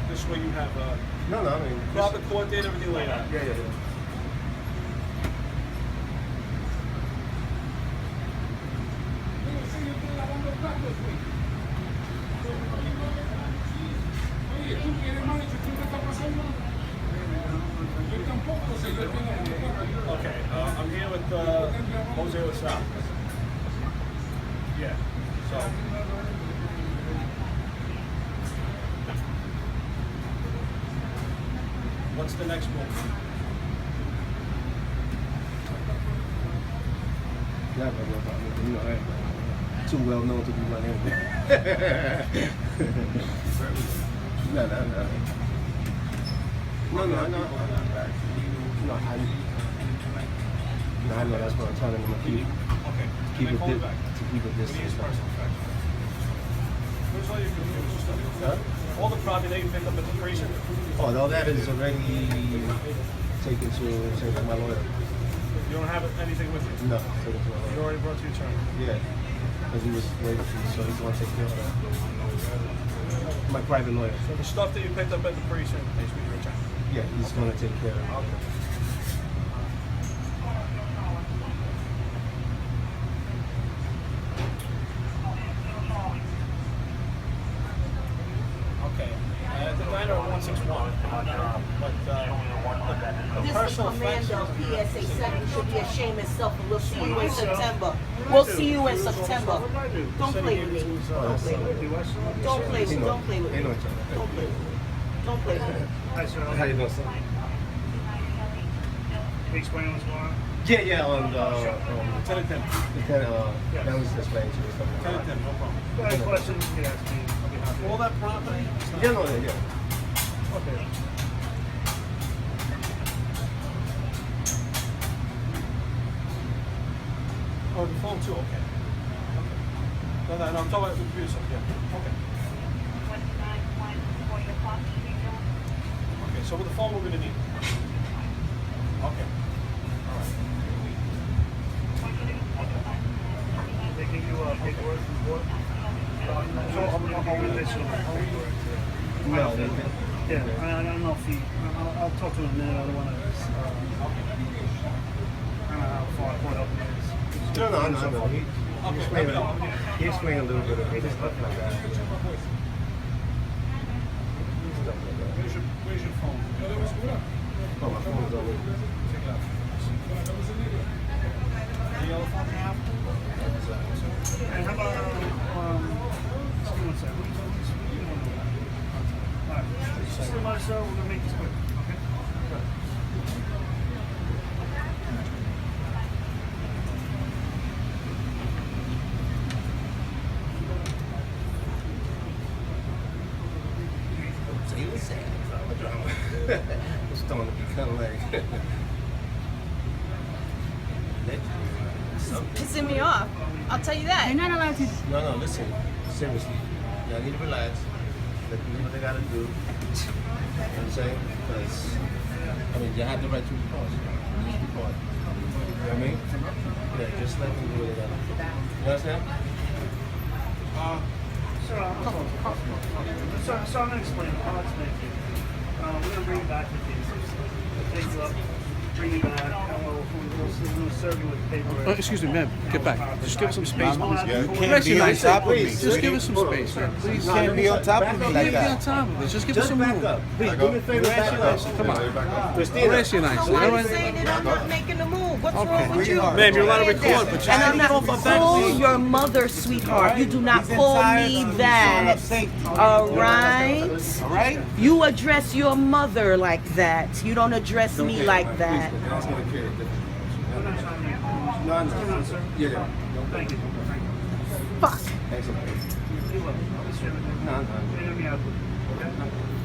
This way you have No, I mean proper court date, everything laid out. Yeah. Okay, I'm here with Jose Lasal. Yeah, so. What's the next move? Yeah, but you know, I'm too well known to be my name. No. I know that's what I'm telling them to keep it distance. Where's all your computer stuff? Huh? All the property that you picked up at the precinct? Oh, all that is already taken to my lawyer. You don't have anything with you? No, taken to my You lawyer. already brought to your attorney? Yeah, because he was waiting for me, so he's going to take care of that. My private lawyer. So the stuff that you picked up at the precinct is with your attorney? Yeah, he's going to take care of it. Okay. At the diner at 161. This is Commando PSA 7 should be ashamed of itself, and we'll see you in September. We'll see you in September. Don't play with me. Don't play with me. Don't play with me. Don't play with me. Don't play with me. Don't play with me. Hi, sir. How you doing, sir? Can you explain what's going on? Yeah, on Lieutenant Tim. that was explained to me. Lieutenant Tim, no problem. If you have questions, you can ask me. I'll be happy. All that property? Yeah, no, yeah. Okay. Oh, the phone too, okay. No, I'm talking about the computer stuff, yeah. Okay. Okay, so with the phone we're gonna need. Okay. All right. They give you paperwork from court? So I'll initial paperwork. No, Yeah, I don't know if I'll talk to him in a minute. I don't want to. I don't know how far court up it is. No. He explained a little bit of it, stuff like that. Where's your phone? Oh, my phone's over. Check it out. The yellow phone you have? And how about just give me one second. All right, just let us know. We're gonna make this quick. Okay. It's starting to become like. Pissing me off. I'll tell you that. You're not allowed to. No, listen. Seriously. Y'all need to relax. Let them do what they gotta do. You know what I'm saying? Because, I mean, you have the right to report. You know what I mean? Yeah, just let them do what they gotta do. You understand? So I'm gonna explain. I'll explain to you. We're gonna bring you back the case. Take you up, bring you back, and we'll serve you with paperwork. Excuse me, ma'am. Get back. Just give us some space, please. You Bless you, nice. Just give us some space, man. Please. You can't be on top of me like Be on that. top of it. Just give us Just some back room. up. Please, do me a favor, back up. Come on. Christina. Bless you, nice. So why are you saying that I'm not making a move? What's wrong with you? Ma'am, you're allowed to record, but And I'm not. Call your mother, sweetheart. You do not call me that. All right? All right? You address your mother like that. You don't address me like that. No. Yeah. Thank you. Fuck. Thanks a lot. No. You're gonna be out.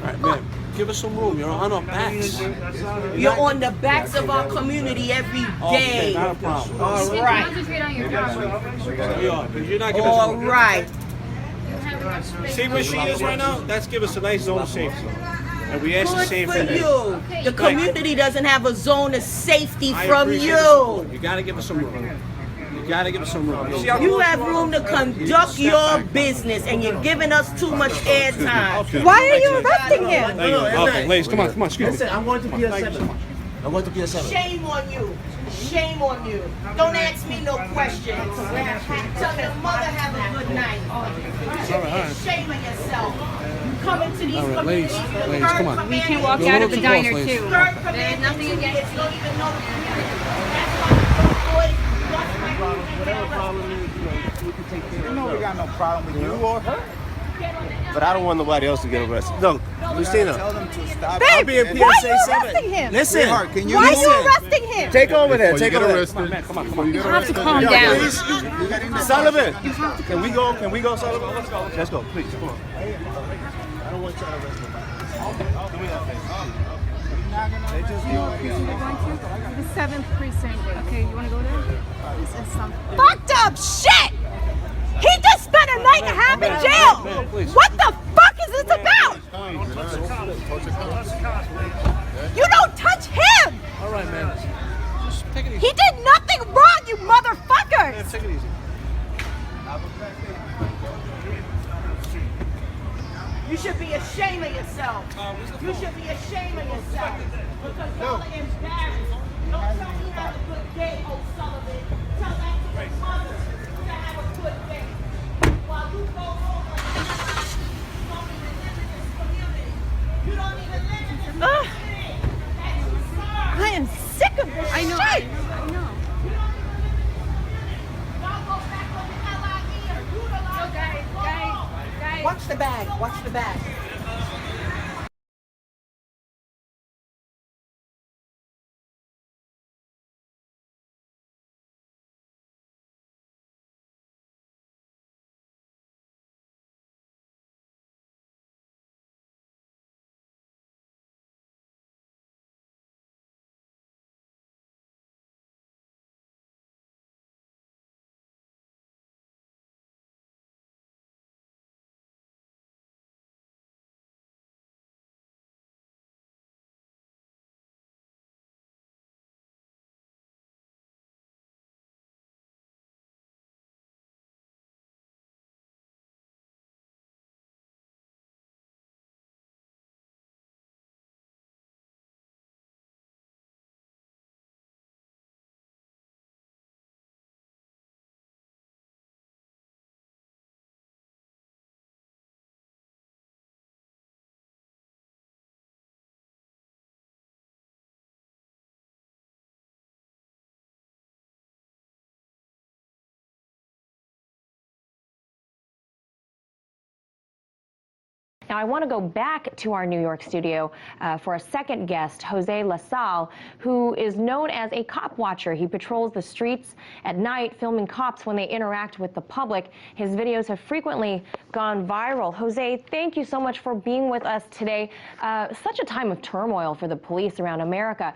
All right, ma'am. Give us some room. You're on our backs. That's not You're on the backs of our community every Okay, day. not a problem. All right. Concentrate on your job. We are, but you're not giving All us right. see where she is right now? That's give us a nice zone of safety. And we ask the Good same for thing. you. The community doesn't have a zone of safety I from appreciate you. the support. You gotta give us some room. You gotta give us some room. You have room to conduct your business, and you're giving us too much airtime. Why are you arresting him? Okay, ladies, come on, excuse me. Listen, I'm going to Pier 7. I'm going to Pier 7. Shame on you. Shame on you. Don't ask me no questions. Tell your mother have a good night. You should be ashamed of yourself. You come into these communities. Ladies, come on. We can walk out of the diner too. There's nothing against you. Don't even know the community. That's why you Whatever problem is, we can take care of it. No, we got no problem with you or her. But I don't want nobody else to get arrested. No, Christina. Tell them to stop. I'll be in Babe, why are PSA you 7. arresting him? Listen. Sweetheart, can you Why are you listen? arresting him? Take over there. Take over there. Come on. You have to calm down. Please. Sullivan. Can we go? Can we go, Sullivan? Let's go. Let's go. Please. Come on. I don't want you to arrest nobody. Come here, They just The 7th precinct. Okay, you want to go there? This is some fucked up shit! He just spent a night and a half in jail! What the fuck is this about? You don't touch him! All right, man. Just take it easy. He did nothing wrong, you motherfuckers! Take it easy. You should be ashamed of yourself. You should be ashamed of yourself. Because y'all are embarrassed. Don't tell me have a good day, O'Sullivan. Tell that to your mother to have a good day. While you go home and you don't even live in this community. You don't even live in this community. That you serve. I am sick of this shit! You don't I know. even live in this community. Y'all go back on the LIE and utilize Guys. Watch the bag. Watch the bag. Now, I want to go back to our New York studio for a second guest, Jose LaSalle, who is known as a cop watcher. He patrols the streets at night, filming cops when they interact with the public. His videos have frequently gone viral. Jose, thank you so much for being with us today. Such a time of turmoil for the police around America.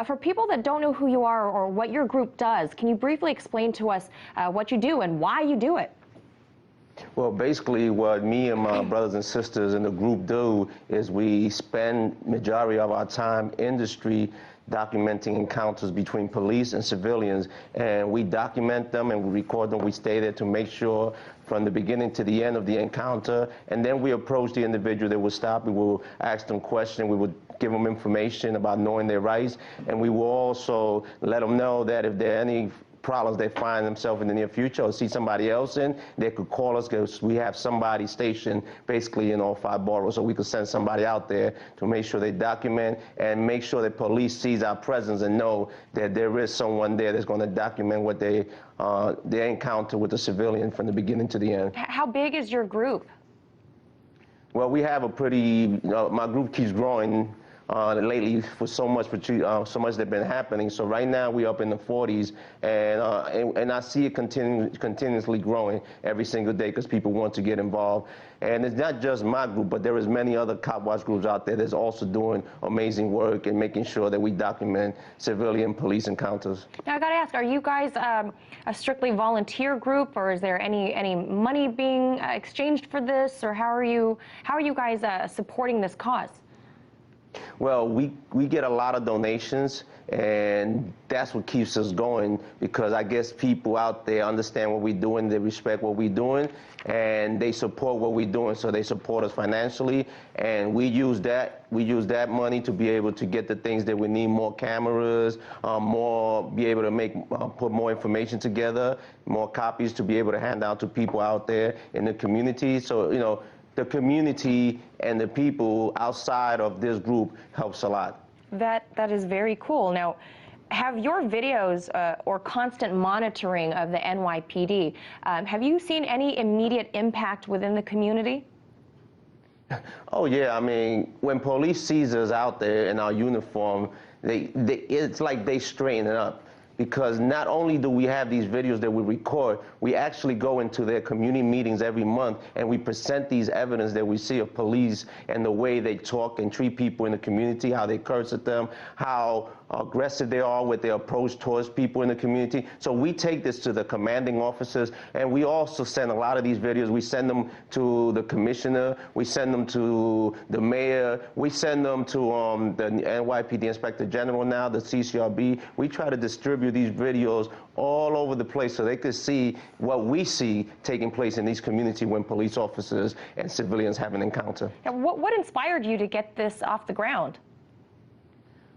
For people that don't know who you are or what your group does, can you briefly explain to us what you do and why you do it? Well, basically what me and my brothers and sisters in the group do is we spend majority of our time in the street documenting encounters between police and civilians, and we document them and we record them. We stay there to make sure from the beginning to the end of the encounter, and then we approach the individual that will stop. We will ask them questions. We would give them information about knowing their rights, and we will also let them know that if there are any problems they find themselves in the near future or see somebody else in, they could call us because we have somebody stationed basically in all 5 boroughs, so we could send somebody out there to make sure they document and make sure that police sees our presence and know that there is someone there that's going to document what they their encounter with the civilian from the beginning to the end. How big is your group? Well, we have a pretty, my group keeps growing lately for so much that's been happening. So right now we're up in the 40s, and I see it continuously growing every single day because people want to get involved. And it's not just my group, but there is many other cop watch groups out there that's also doing amazing work and making sure that we document civilian police encounters. Now, I got to ask, are you guys a strictly volunteer group, or is there any money being exchanged for this, or how are you guys supporting this cause? Well, we get a lot of donations, and that's what keeps us going, because I guess people out there understand what we're doing, they respect what we're doing, and they support what we're doing, so they support us financially, and we use that money to be able to get the things that we need: more cameras, be able to put more information together, more copies to be able to hand out to people out there in the community. So, you know, the community and the people outside of this group helps a lot. That is very cool. Now, have your videos or constant monitoring of the NYPD, have you seen any immediate impact within the community? Oh yeah, I mean, when police sees us out there in our uniform, it's like they straighten it up. Because not only do we have these videos that we record, we actually go into their community meetings every month and we present these evidence that we see of police and the way they talk and treat people in the community, how they curse at them, how aggressive they are with their approach towards people in the community. So we take this to the commanding officers, and we also send a lot of these videos. We send them to the commissioner, we send them to the mayor, we send them to the NYPD Inspector General now, the CCRB. We try to distribute these videos all over the place so they could see what we see taking place in these communities when police officers and civilians have an encounter. Now, what inspired you to get this off the ground?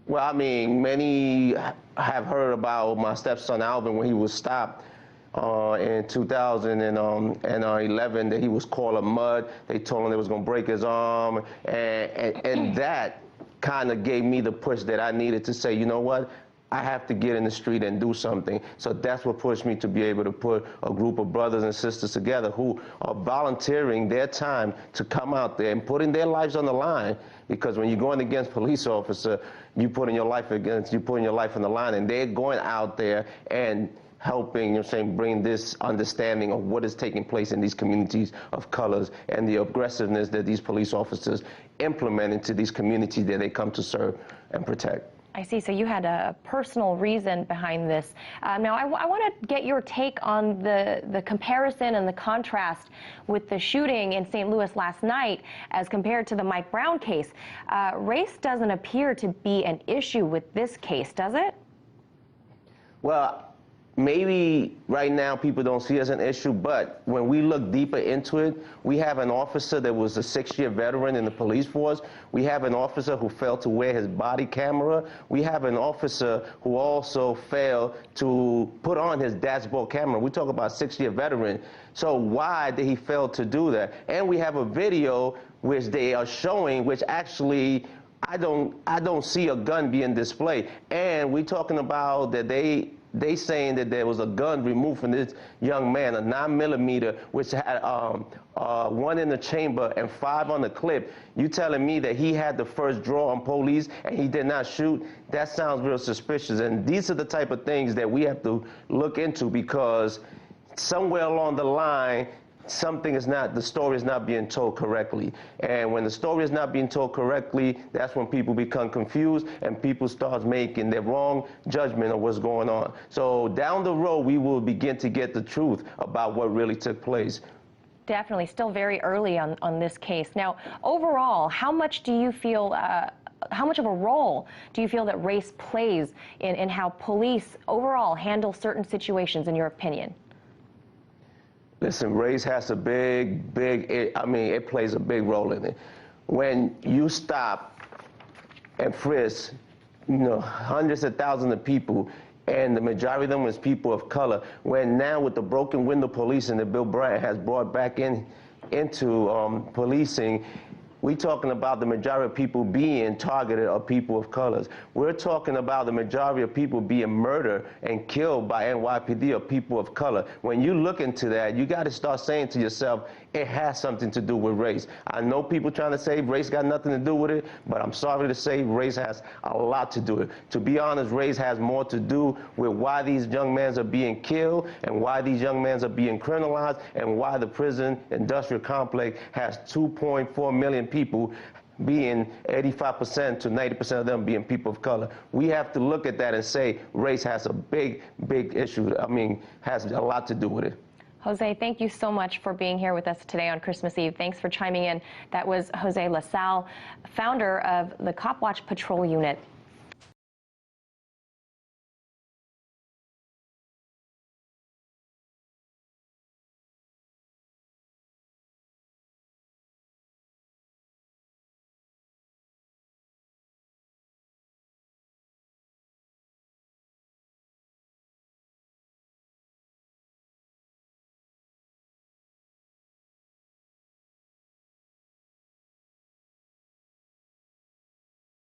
Well, I mean, many have heard about my stepson Alvin when he was stopped in 2011, that he was called a mud. They told him they was going to break his arm, and that kind of gave me the push that I needed to say, you know what, I have to get in the street and do something. So that's what pushed me to be able to put a group of brothers and sisters together who are volunteering their time to come out there and putting their lives on the line. Because when you're going against police officer, you're putting your life on the line, and they're going out there and helping, you know, saying, bring this understanding of what is taking place in these communities of colors and the aggressiveness that these police officers implement into these communities that they come to serve and protect. I see. So you had a personal reason behind this. Now, I want to get your take on the comparison and the contrast with the shooting in St. Louis last night as compared to the Mike Brown case. Race doesn't appear to be an issue with this case, does it? Well, maybe right now people don't see it as an issue, but when we look deeper into it, we have an officer that was a 6-year veteran in the police force. We have an officer who failed to wear his body camera. We have an officer who also failed to put on his dashboard camera. We talk about a 6-year veteran. So why did he fail to do that? And we have a video which they are showing, which actually I don't see a gun being displayed. And we're talking about that they saying that there was a gun removed from this young man, a 9mm, which had 1 in the chamber and 5 on the clip. You telling me that he had the first draw on police and he did not shoot? That sounds real suspicious. And these are the type of things that we have to look into, because somewhere along the line, the story is not being told correctly. And when the story is not being told correctly, that's when people become confused and people start making their wrong judgment of what's going on. So down the road, we will begin to get the truth about what really took place. Definitely. Still very early on this case. Now, overall, how much do you feel, how much of a role do you feel that race plays in how police overall handle certain situations, in your opinion? Listen, race has a it plays a big role in it. When you stop and frisk, you know, hundreds of thousands of people, and the majority of them is people of color, when now with the broken window policing that Bill Bryant has brought back into policing, we're talking about the majority of people being targeted are people of colors. We're talking about the majority of people being murdered and killed by NYPD are people of color. When you look into that, you got to start saying to yourself, it has something to do with race. I know people trying to say race got nothing to do with it, but I'm sorry to say race has a lot to do with it. To be honest, race has more to do with why these young men are being killed and why these young men are being criminalized and why the prison industrial complex has 2.4 million people, being 85% to 90% of them being people of color. We have to look at that and say race has a big issue. I mean, has a lot to do with it. Jose, thank you so much for being here with us today on Christmas Eve. Thanks for chiming in. That was Jose LaSalle, founder of the COPWATCH Patrol Unit.